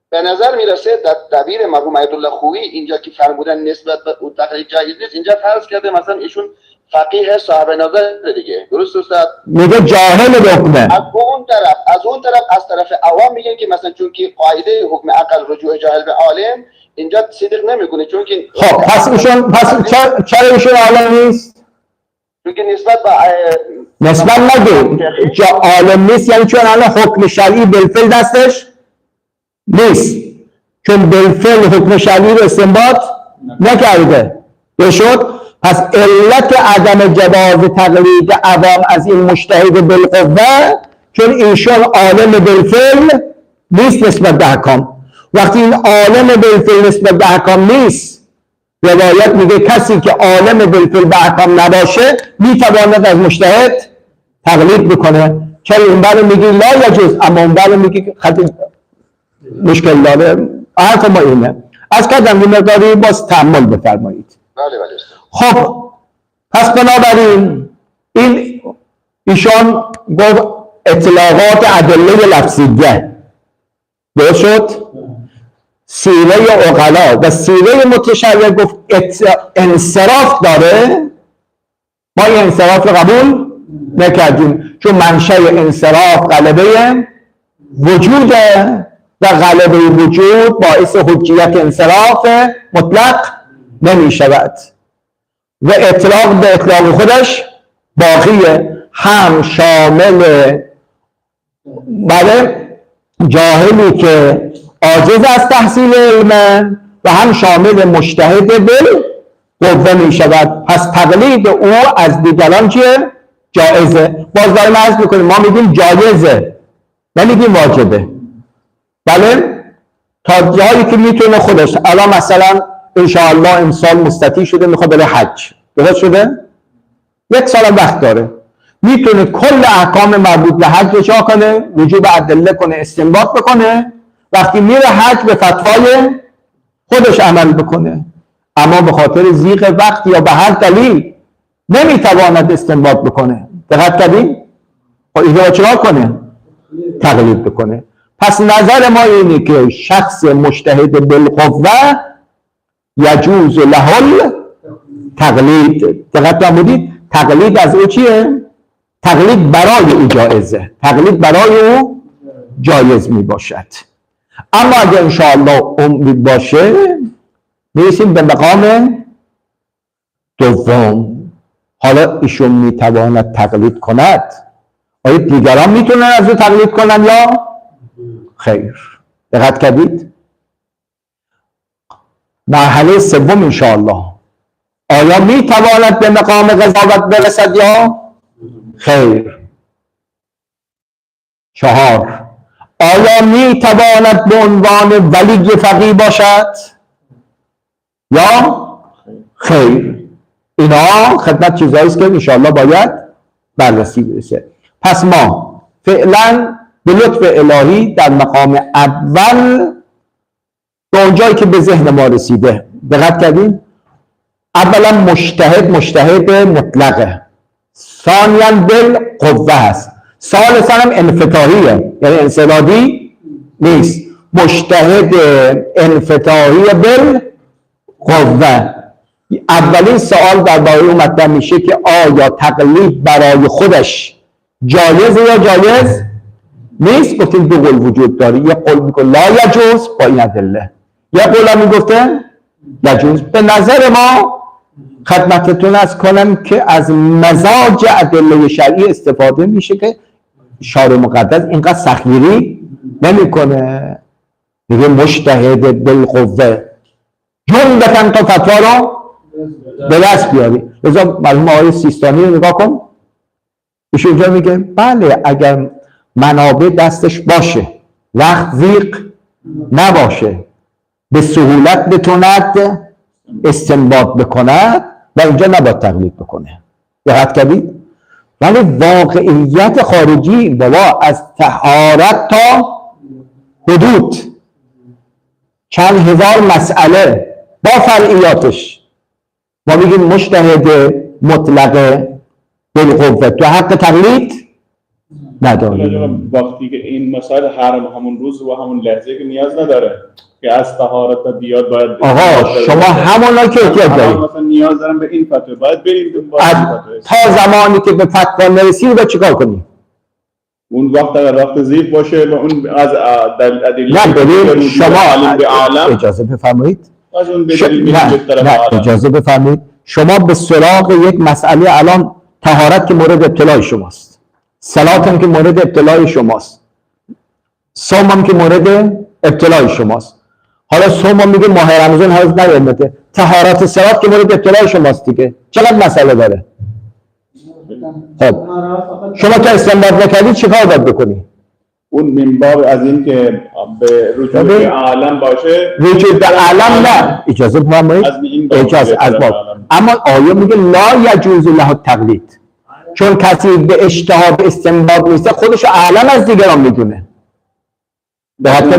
به نظر میرسه در تعبیر مرحوم آیت الله خویی اینجا که فرمودن نسبت به اون تقلید جایز نیست، اینجا فرض کرده مثلا ایشون فقیه صاحب نظر دیگه، درست استاد؟ میگه جاهل به حکمه. از اون طرف از طرف عوام میگن که مثلا چون که قاعده حکم عقل رجوع جاهل به عالم، اینجا صدق نمیکنه چون که خب پس چرا ایشون عالم نیست؟ چون که نسبت نگه جا عالم نیست، یعنی چون الان حکم شرعی بالفعل دستش نیست، چون بالفعل حکم شرعی رو استنباط نکرده بشد. پس علت عدم جواز تقلید عوام از این مجتهد بالقوه چون ایشون عالم بالفعل نیست نسبت به احکام. وقتی این عالم بالفعل نسبت به احکام نیست، روایت میگه کسی که عالم بالفعل به احکام نباشه میتواند از مجتهد تقلید بکنه. چرا اون برای میگی لا یجوز، اما اون برای میگی خیلی مشکل داره. حرف ما اینه. از کردم این مقداری باز تأمل بفرمایید. بله. خب پس بنابراین ایشان گفت اطلاقات ادله لفظیه درست شد. سیره عقلا و سیره متشیع گفت انصراف داره، ما این انصراف رو قبول نکردیم چون منشأ انصراف غلبه وجوده و غلبه وجود باعث حجیت انصراف مطلق نمی شود و اطلاق به اطلاق خودش باقیه، هم شامل بله جاهلی که عاجز از تحصیل علم و هم شامل مجتهد بالقوه می شود. پس تقلید او از دیگران چیه؟ جایزه. باز داریم عرض میکنیم ما میگیم جایزه نمیگیم واجبه. بله تا جایی که میتونه خودش. الان مثلا انشاءالله امسال مستطیع شده میخواد بره حج، درست شده؟ 1 سال وقت داره، میتونه کل احکام مربوط به حج رو چا کنه؟ وجوب ادله کنه، استنباط بکنه. وقتی میره حج به فتوای خودش عمل بکنه، اما به خاطر ضیق وقت یا به هر دلیل نمیتواند استنباط بکنه. دقت کردین؟ خب اینو چرا کنه؟ تقلید بکنه. پس نظر ما اینه که شخص مجتهد بالقوه یجوز له تقلید. دقت فرمودید؟ تقلید از او چیه؟ تقلید برای او جایزه، تقلید برای او جایز می باشد. اما اگر انشاءالله امید باشه میرسیم به مقام دوم. حالا ایشون میتواند تقلید کند، آیا دیگران میتونن از او تقلید کنن یا خیر؟ دقت کردید؟ مرحله سوم انشاءالله آیا میتواند به مقام قضاوت برسد یا خیر؟ 4 آیا میتواند به عنوان ولی فقیه باشد یا خیر؟ اینا خدمت چیزایی است که انشاءالله باید بررسی برسه. پس ما فعلا به لطف الهی در مقام اول به اونجایی که به ذهن ما رسیده دقت کردیم. اولا مجتهد مطلقه، ثانیا بالقوه هست، ثالثا هم انفتاحیه یعنی انسدادی نیست، مجتهد انفتاحی بالقوه. اولین سوال درباره اون مطرح میشه که آیا تقلید برای خودش جایز یا جایز نیست؟ گفتیم 2 قول وجود داره، یه قول میگه لا یجوز با این ادله، یه قول هم میگفته یجوز. به نظر ما خدمتتون از کنم که از مزاج ادله شرعی استفاده میشه که شارع مقدس اینقدر سخیری نمیکنه، میگه مجتهد بالقوه جملتاً تا فتوا رو به دست بیاری. لذا مرحوم آقای سیستانی رو نگاه کن، ایشون اینجا میگه بله اگر منابع دستش باشه، وقت ضیق نباشه، به سهولت بتوند استنباط بکند و اینجا نباید تقلید بکنه. دقت کردید؟ ولی واقعیت خارجی بابا از طهارت تا حدود چند هزار مسئله با فرعیاتش ما میگیم مجتهد مطلق بالقوه تو حق تقلید نداریم. وقتی که این مسائل حرم همون روز و همون لحظه که نیاز نداره که از طهارت تا بیاد باید آقا شما همونا که احتیاج دارید، مثلا نیاز دارم به این فتوا باید بریم تا زمانی که به فتوا نرسید باید چیکار کنیم؟ اون وقت اگر وقت ضعیف باشه و اون از ادله نه ببین شما عالم به عالم اجازه بفرمایید از اون بدلیل میشه نه طرف نه عالم. اجازه بفرمایید شما به سراغ یک مسئله الان طهارت که مورد ابتلای شماست، صلات هم که مورد ابتلای شماست، صوم هم که مورد ابتلای شماست. حالا صوم هم میگه ماه رمضان هنوز نیامده، طهارت صلات که مورد ابتلای شماست دیگه، چقدر مسئله داره؟ خب شما که استنباط نکردید چیکار باید بکنی؟ اون من باب از این که به رجوع به عالم باشه، رجوع به عالم نه، اجازه بفرمایید، از این باب اجازه از باب. اما آیه میگه لا یجوز له التقلید، چون کسی به اجتهاد استنباط نیست خودش عالم از دیگران میدونه. دقت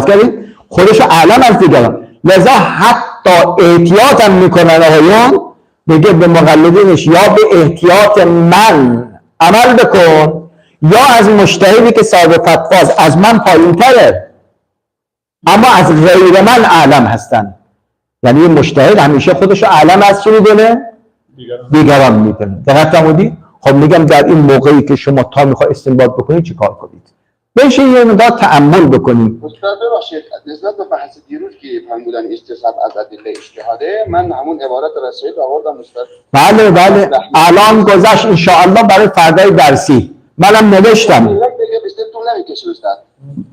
کردید؟ خودش عالم از دیگران، لذا حتی احتیاط هم میکنن آقایون، میگه به مقلدینش یا به احتیاط من عمل بکن یا از مجتهدی که صاحب فتواست، از من پایین تره اما از غیر من عالم هستن. یعنی مجتهد همیشه خودش عالم از چی میدونه؟ دیگران میدونه. دقت فرمودید؟ خب میگم در این موقعی که شما تا میخوای استنباط بکنید چی کار کنید؟ بشه یه مقدار تأمل بکنید. استاد ببخشید نسبت به بحث دیروز که فرمودن استصحاب از ادله اجتهاده، من همون عبارت رسید آوردم استاد. بله بله الان گذشت ان شاء الله برای فردای درسی منم نوشتم.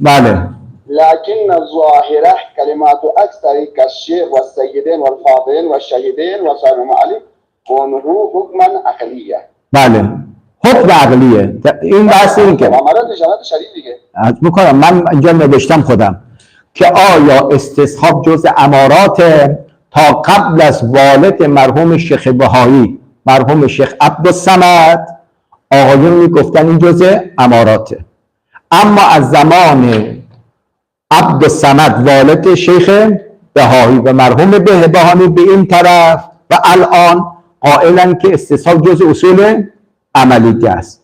بله لكن الظاهرة كلمات أكثر كالشيخ والسيدين والفاضلين والشهيدين وصار المعلم كونه حكما عقليا. بله حکم عقلیه. این بحث این که از میکنم من اینجا نوشتم خودم که آیا استصحاب جز امارات تا قبل از والد مرحوم شیخ بهایی مرحوم شیخ عبدالصمد آقایون میگفتن این جز اماراته، اما از زمان عبدالصمد والد شیخ بهایی و مرحوم بهانی به این طرف و الان قائلن که استصحاب جز اصول عملیه است.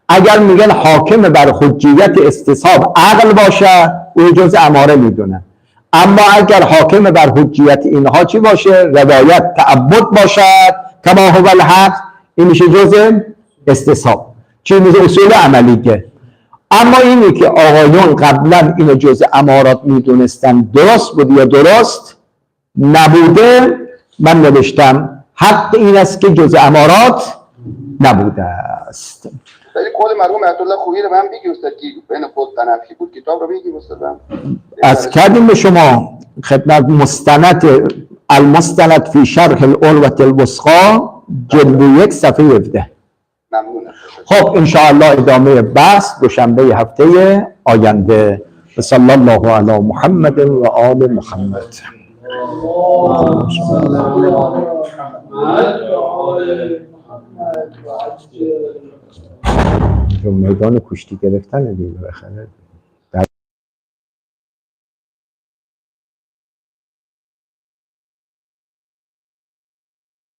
اگر میگن حاکم بر حجیت استصحاب عقل باشه او جز اماره میدونن، اما اگر حاکم بر حجیت اینها چی باشه؟ روایت تعبد باشد کما هو الحق، این میشه جز استصحاب، چی میشه اصول عملیه. اما اینی که آقایون قبلا اینو جز امارات میدونستن درست بود یا درست نبوده؟ من نوشتم حق این است که جز امارات نبوده است. ولی قول مرحوم عبدالله خویی رو من بگی استاد که بین قول تنفی بود، کتاب رو بگی استاد. از کردیم به شما خدمت مستند المستند فی شرح العروة الوثقی جلد 1 صفحه 17. ممنونم. خب ان شاء الله ادامه بحث دوشنبه هفته آینده. صلی الله علی محمد و آل محمد. میدان کشتی گرفتن دیگه بخره.